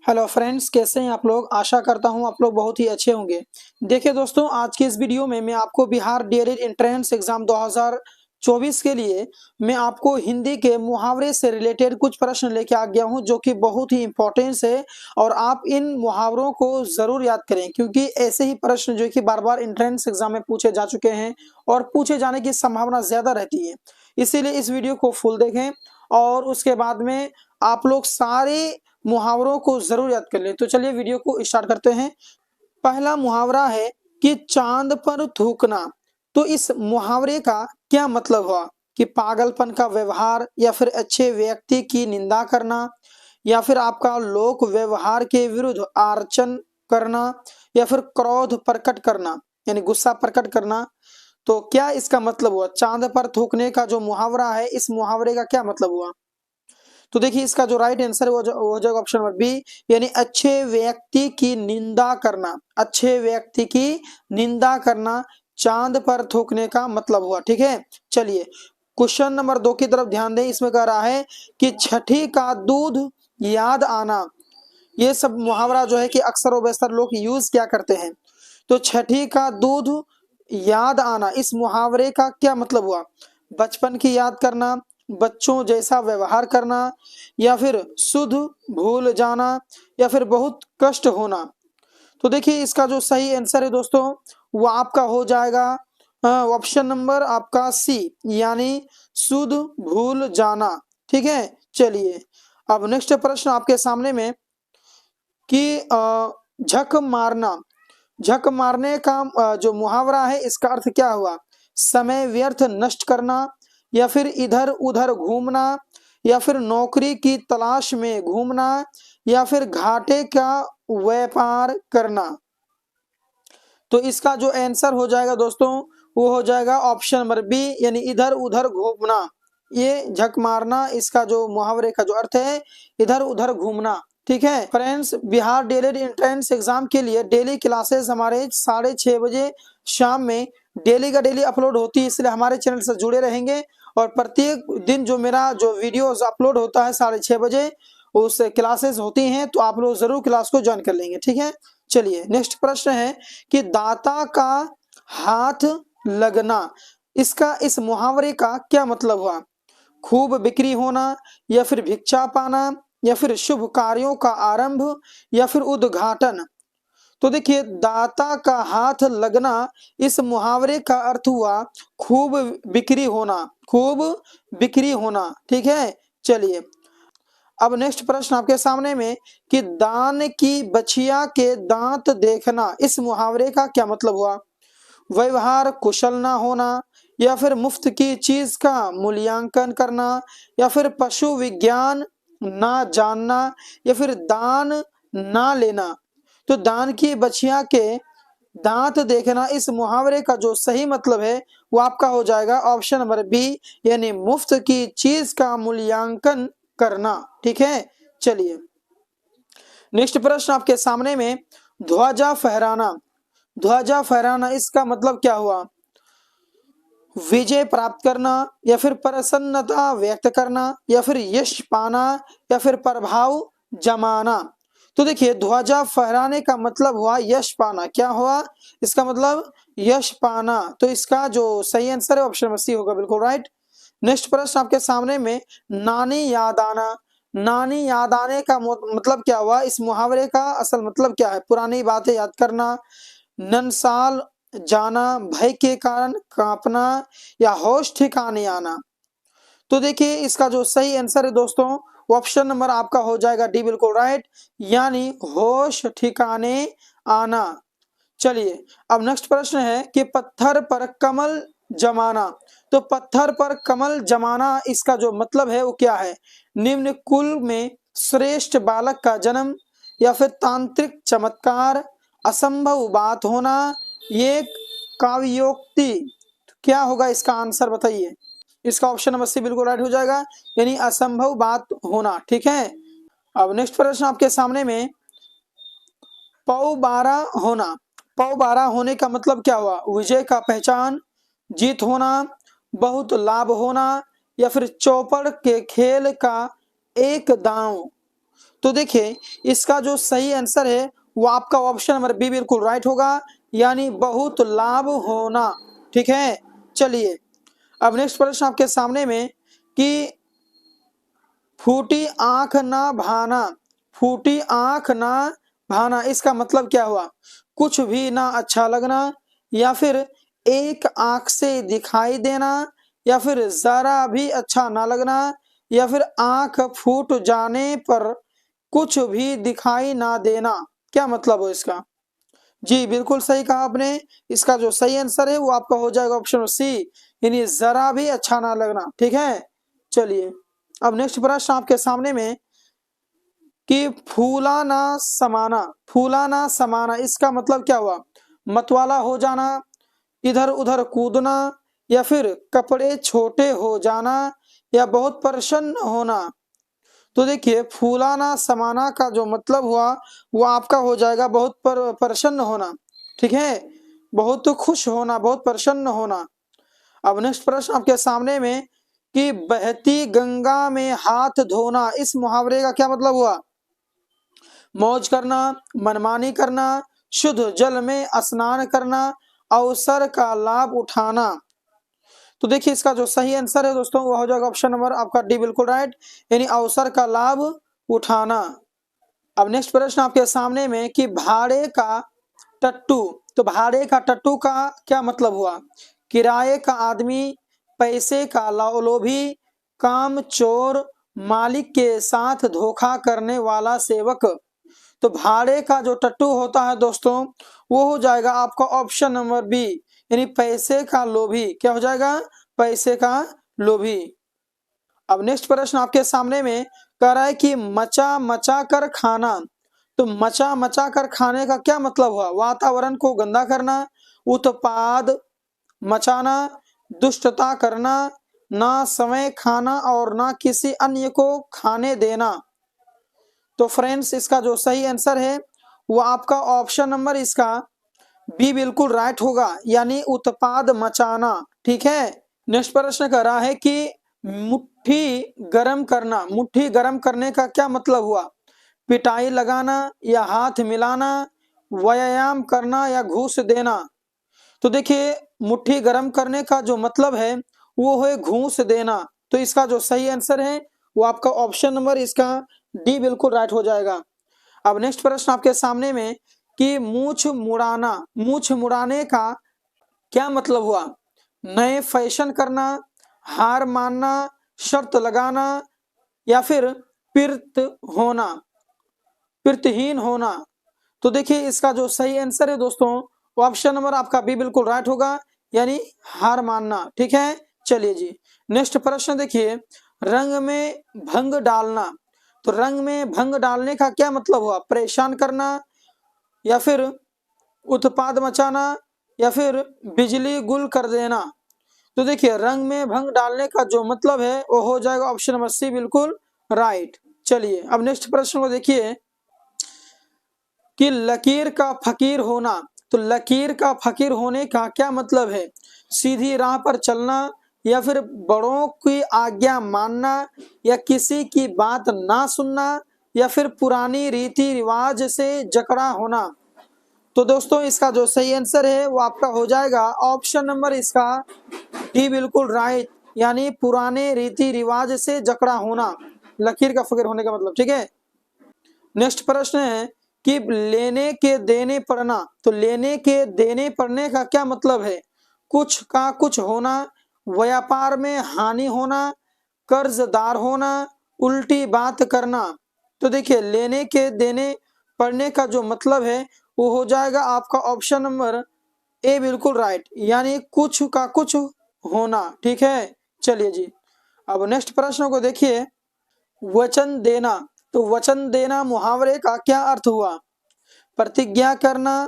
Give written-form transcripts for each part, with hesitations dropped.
Hello friends, कैसे हैं आप लोग। आशा करता हूं आप लोग बहुत ही अच्छे होंगे। देखिए दोस्तों, आज के इस वीडियो में मैं आपको बिहार डीएलएड एंट्रेंस एग्जाम 2024 के लिए मैं आपको हिंदी के मुहावरे से रिलेटेड कुछ प्रश्न लेके आ गया हूं, जो कि बहुत ही इंपॉर्टेंस है। और आप इन मुहावरों को जरूर याद करें, क्योंकि ऐसे ही प्रश्न जो कि बार बार एंट्रेंस एग्जाम में पूछे जा चुके हैं और पूछे जाने की संभावना ज्यादा रहती है। इसीलिए इस वीडियो को फुल देखें और उसके बाद में आप लोग सारे मुहावरों को जरूर याद कर ले। तो चलिए वीडियो को स्टार्ट करते हैं। पहला मुहावरा है कि चांद पर थूकना। तो इस मुहावरे का क्या मतलब हुआ कि पागलपन का व्यवहार, या फिर अच्छे व्यक्ति की निंदा करना, या फिर आपका लोक व्यवहार के विरुद्ध आर्चन करना, या फिर क्रोध प्रकट करना यानी गुस्सा प्रकट करना। तो क्या इसका मतलब हुआ? चांद पर थूकने का जो मुहावरा है, इस मुहावरे का क्या मतलब हुआ? तो देखिए, इसका जो राइट आंसर है वो हो जाएगा ऑप्शन नंबर बी, यानी अच्छे व्यक्ति की निंदा करना। अच्छे व्यक्ति की निंदा करना चांद पर थूकने का मतलब हुआ। ठीक है, चलिए क्वेश्चन नंबर 2 की तरफ ध्यान दें। इसमें कह रहा है कि छठी का दूध याद आना। ये सब मुहावरा जो है कि अक्सर व बेशतर लोग यूज क्या करते हैं। तो छठी का दूध याद आना, इस मुहावरे का क्या मतलब हुआ? बचपन की याद करना, बच्चों जैसा व्यवहार करना, या फिर शुद्ध भूल जाना, या फिर बहुत कष्ट होना। तो देखिए, इसका जो सही आंसर है दोस्तों, वो आपका हो जाएगा ऑप्शन नंबर आपका सी, यानी शुद्ध भूल जाना। ठीक है, चलिए अब नेक्स्ट प्रश्न आपके सामने में कि झक मारना। झक मारने का जो मुहावरा है, इसका अर्थ क्या हुआ? समय व्यर्थ नष्ट करना, या फिर इधर उधर घूमना, या फिर नौकरी की तलाश में घूमना, या फिर घाटे का व्यापार करना। तो इसका जो आंसर हो जाएगा दोस्तों, वो हो जाएगा ऑप्शन नंबर बी, यानी इधर उधर घूमना। ये झक मारना, इसका जो मुहावरे का जो अर्थ है, इधर उधर घूमना। ठीक है friends, Bihar DElEd entrance exam के लिए डेली क्लासेस हमारे 6:30 बजे शाम में डेली का डेली अपलोड होती है, इसलिए हमारे चैनल से जुड़े रहेंगे। और प्रत्येक दिन जो मेरा जो वीडियोस अपलोड होता है 6:30 बजे, उस क्लासेस होती हैं, तो आप लोग जरूर क्लास को ज्वाइन कर लेंगे। ठीक है, चलिए नेक्स्ट प्रश्न है कि दाता का हाथ लगना। इसका इस मुहावरे का क्या मतलब हुआ? खूब बिक्री होना, या फिर भिक्षा पाना, या फिर शुभ कार्यों का आरंभ, या फिर उद्घाटन। तो देखिए, दाता का हाथ लगना, इस मुहावरे का अर्थ हुआ खूब बिक्री होना। खूब बिक्री होना। ठीक है, चलिए अब नेक्स्ट प्रश्न आपके सामने में कि दान की बछिया के दांत देखना। इस मुहावरे का क्या मतलब हुआ? व्यवहार कुशल ना होना, या फिर मुफ्त की चीज का मूल्यांकन करना, या फिर पशु विज्ञान ना जानना, या फिर दान ना लेना। तो दान की बछिया के दांत देखना, इस मुहावरे का जो सही मतलब है वो आपका हो जाएगा ऑप्शन नंबर बी, यानी मुफ्त की चीज का मूल्यांकन करना। ठीक है, चलिए नेक्स्ट प्रश्न आपके सामने में ध्वजा फहराना। ध्वजा फहराना, इसका मतलब क्या हुआ? विजय प्राप्त करना, या फिर प्रसन्नता व्यक्त करना, या फिर यश पाना, या फिर प्रभाव जमाना। तो देखिए, ध्वजा फहराने का मतलब हुआ यश पाना। क्या हुआ इसका मतलब? यश पाना। तो इसका जो सही आंसर है ऑप्शन नंबर सी होगा, बिल्कुल राइट। नेक्स्ट प्रश्न आपके सामने में नानी याद आना। नानी याद आने का मतलब क्या हुआ? इस मुहावरे का असल मतलब क्या है? पुरानी बातें याद करना, ननसाल जाना, भय के कारण कांपना, या होश ठिकाने आना। तो देखिए, इसका जो सही आंसर है दोस्तों, वो ऑप्शन नंबर आपका हो जाएगा डी, बिल्कुल राइट, यानी होश ठिकाने आना। चलिए अब नेक्स्ट प्रश्न है कि पत्थर पर कमल जमाना। तो पत्थर पर कमल जमाना, इसका जो मतलब है वो क्या है? निम्न कुल में श्रेष्ठ बालक का जन्म, या फिर तांत्रिक चमत्कार, असंभव बात होना, ये काव्योक्ति। क्या होगा इसका आंसर बताइए? इसका ऑप्शन नंबर सी बिल्कुल राइट हो जाएगा, यानी असंभव बात होना। ठीक है, अब नेक्स्ट प्रश्न आपके सामने में पौ बारा होना। पौ बारा होने का मतलब क्या हुआ? विजय का पहचान, जीत होना, बहुत लाभ होना, या फिर चौपड़ के खेल का एक दांव। तो देखिए इसका जो सही आंसर है वो आपका ऑप्शन नंबर बी बिल्कुल राइट होगा, यानी बहुत लाभ होना। ठीक है, चलिए अब नेक्स्ट प्रश्न आपके सामने में कि फूटी आंख ना भाना, फूटी आंख ना भाना इसका मतलब क्या हुआ? कुछ भी ना अच्छा लगना, या फिर एक आंख से दिखाई देना, या फिर जरा भी अच्छा ना लगना, या फिर आंख फूट जाने पर कुछ भी दिखाई ना देना। क्या मतलब हो इसका? जी बिल्कुल सही कहा आपने। इसका जो सही आंसर है वो आपका हो जाएगा ऑप्शन सी, यानी जरा भी अच्छा ना लगना। ठीक है, चलिए अब नेक्स्ट प्रश्न आपके सामने में कि फूला ना समाना, फूला ना समाना इसका मतलब क्या हुआ? मतवाला हो जाना, इधर उधर कूदना, या फिर कपड़े छोटे हो जाना, या बहुत प्रसन्न होना। तो देखिए फूलाना समाना का जो मतलब हुआ वो आपका हो जाएगा बहुत प्रसन्न होना। ठीक है, बहुत खुश होना, बहुत प्रसन्न होना। अब नेक्स्ट प्रश्न आपके सामने में कि बहती गंगा में हाथ धोना इस मुहावरे का क्या मतलब हुआ? मौज करना, मनमानी करना, शुद्ध जल में स्नान करना, अवसर का लाभ उठाना। तो देखिए इसका जो सही आंसर है दोस्तों वो हो जाएगा ऑप्शन नंबर आपका डी बिल्कुल राइट, यानी अवसर का लाभ उठाना। अब नेक्स्ट प्रश्न आपके सामने में कि भाड़े का टट्टू, तो भाड़े का टट्टू का क्या मतलब हुआ? किराए का आदमी, पैसे का लोभी, काम चोर, मालिक के साथ धोखा करने वाला सेवक। तो भाड़े का जो टट्टू होता है दोस्तों वो हो जाएगा आपका ऑप्शन नंबर बी, यानी पैसे का लोभी। क्या हो जाएगा? पैसे का लोभी। अब नेक्स्ट प्रश्न आपके सामने में कह रहा है कि मचा मचा कर खाना, तो मचा मचा कर खाने का क्या मतलब हुआ? वातावरण को गंदा करना, उत्पाद मचाना, दुष्टता करना, ना समय खाना और ना किसी अन्य को खाने देना। तो फ्रेंड्स इसका जो सही आंसर है वो आपका ऑप्शन नंबर इसका बी बिल्कुल राइट होगा, यानी उत्पाद मचाना। ठीक है, नेक्स्ट प्रश्न कर रहा है कि मुट्ठी गरम करना, मुट्ठी गरम करने का क्या मतलब हुआ? पिटाई लगाना, या हाथ मिलाना, व्यायाम करना, या घूस देना। तो देखिए मुट्ठी गरम करने का जो मतलब है वो है घूस देना। तो इसका जो सही आंसर है वो आपका ऑप्शन नंबर इसका डी बिल्कुल राइट हो जाएगा। अब नेक्स्ट प्रश्न आपके सामने में कि मूछ मुड़ाना, मूछ मुड़ाने का क्या मतलब हुआ? नए फैशन करना, हार मानना, शर्त लगाना, या फिर पिर्त होना, पिर्तहीन होना। तो देखिए इसका जो सही आंसर है दोस्तों वो ऑप्शन नंबर आपका बी बिल्कुल राइट होगा, यानी हार मानना। ठीक है, चलिए जी नेक्स्ट प्रश्न देखिए, रंग में भंग डालना, तो रंग में भंग डालने का क्या मतलब हुआ? परेशान करना, या फिर उत्पाद मचाना, या फिर बिजली गुल कर देना। तो देखिए रंग में भंग डालने का जो मतलब है वो हो जाएगा ऑप्शन नंबर सी बिल्कुल राइट। चलिए अब नेक्स्ट प्रश्न को देखिए कि लकीर का फकीर होना, तो लकीर का फकीर होने का क्या मतलब है? सीधी राह पर चलना, या फिर बड़ों की आज्ञा मानना, या किसी की बात ना सुनना, या फिर पुरानी रीति रिवाज से जकड़ा होना। तो दोस्तों इसका जो सही आंसर है वो आपका हो जाएगा ऑप्शन नंबर इसका डी बिल्कुल राइट, यानी पुराने रीति रिवाज से जकड़ा होना, लकीर का फकीर होने का मतलब। ठीक है, नेक्स्ट प्रश्न है कि लेने के देने पड़ना, तो लेने के देने पड़ने का क्या मतलब है? कुछ का कुछ होना, व्यापार में हानि होना, कर्जदार होना, उल्टी बात करना। तो देखिए लेने के देने पड़ने का जो मतलब है वो हो जाएगा आपका ऑप्शन नंबर ए बिल्कुल राइट, यानी कुछ का कुछ होना। ठीक है, चलिए जी अब नेक्स्ट प्रश्न को देखिए, वचन देना, तो वचन देना मुहावरे का क्या अर्थ हुआ? प्रतिज्ञा करना,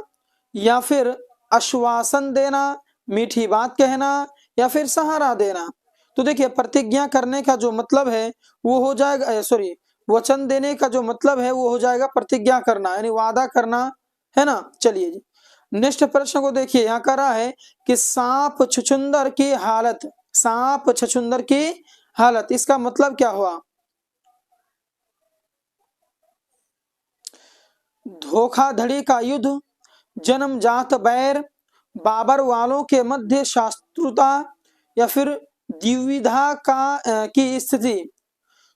या फिर आश्वासन देना, मीठी बात कहना, या फिर सहारा देना। तो देखिए प्रतिज्ञा करने का जो मतलब है वो हो जाएगा सॉरी वचन देने का जो मतलब है वो हो जाएगा प्रतिज्ञा करना, यानी वादा करना, है ना। चलिए जी नेक्स्ट प्रश्न को देखिए, यहाँ कह रहा है कि सांप छुछुंदर की हालत, सांप छुछुंदर की हालत इसका मतलब क्या हुआ? धोखाधड़ी का युद्ध, जन्मजात बैर, बाबर वालों के मध्य शत्रुता, या फिर द्विविधा की स्थिति।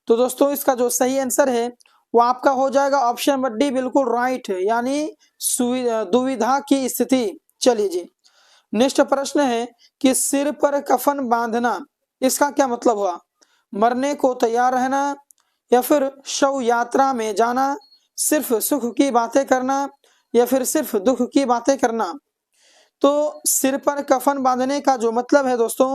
तो दोस्तों इसका जो सही आंसर है वो आपका हो जाएगा ऑप्शन नंबर डी, बिल्कुल राइट है, यानी दुविधा की स्थिति। चलिए जी, नेक्स्ट प्रश्न है कि सिर पर कफन बांधना, इसका क्या मतलब हुआ? मरने को तैयार रहना, या फिर शव यात्रा में जाना, सिर्फ सुख की बातें करना, या फिर सिर्फ दुख की बातें करना। तो सिर पर कफन बांधने का जो मतलब है दोस्तों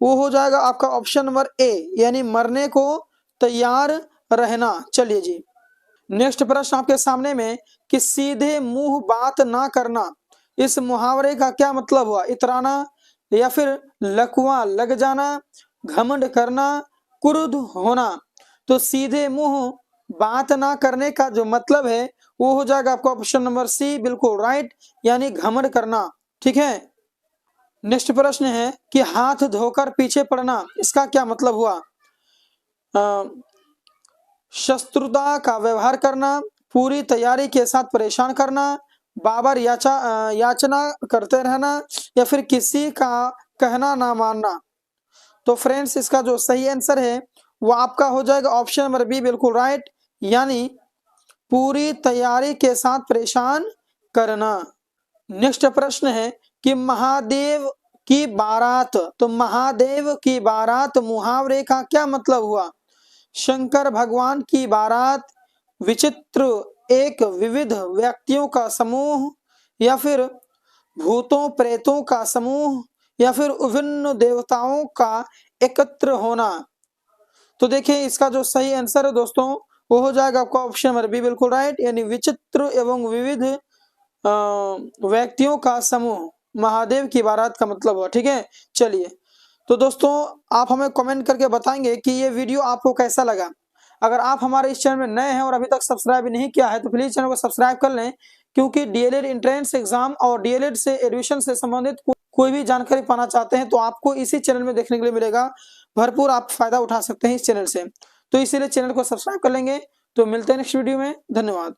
वो हो जाएगा आपका ऑप्शन नंबर ए, यानी मरने को तैयार रहना। चलिए जी, नेक्स्ट प्रश्न आपके सामने में कि सीधे मुंह बात ना करना, इस मुहावरे का क्या मतलब हुआ? इतराना, या फिर लकवा लग जाना, घमंड करना, क्रुद्ध होना। तो सीधे मुंह बात ना करने का जो मतलब है वो हो जाएगा आपका ऑप्शन नंबर सी, बिल्कुल राइट, यानी घमंड करना। ठीक है, नेक्स्ट प्रश्न है कि हाथ धोकर पीछे पड़ना, इसका क्या मतलब हुआ? शत्रुता का व्यवहार करना, पूरी तैयारी के साथ परेशान करना, बाबर याचना करते रहना, या फिर किसी का कहना ना मानना। तो फ्रेंड्स इसका जो सही आंसर है वो आपका हो जाएगा ऑप्शन नंबर बी, बिल्कुल राइट, यानी पूरी तैयारी के साथ परेशान करना। नेक्स्ट प्रश्न है कि महादेव की बारात, तो महादेव की बारात मुहावरे का क्या मतलब हुआ? शंकर भगवान की बारात, विचित्र एक विविध व्यक्तियों का समूह, या फिर भूतों प्रेतों का समूह, या फिर विभिन्न देवताओं का एकत्र होना। तो देखिए इसका जो सही आंसर है दोस्तों वो हो जाएगा आपका ऑप्शन नंबर बी, बिल्कुल राइट, यानी विचित्र एवं विविध व्यक्तियों का समूह महादेव की बारात का मतलब हुआ। ठीक है, चलिए, तो दोस्तों आप हमें कमेंट करके बताएंगे कि ये वीडियो आपको कैसा लगा। अगर आप हमारे इस चैनल में नए हैं और अभी तक सब्सक्राइब नहीं किया है तो प्लीज चैनल को सब्सक्राइब कर लें, क्योंकि डीएलएड एंट्रेंस एग्जाम और डीएलएड से एडमिशन से संबंधित कोई भी जानकारी पाना चाहते हैं तो आपको इसी चैनल में देखने के लिए मिलेगा। भरपूर आप फायदा उठा सकते हैं इस चैनल से, तो इसीलिए चैनल को सब्सक्राइब कर लेंगे। तो मिलते हैं नेक्स्ट वीडियो में, धन्यवाद।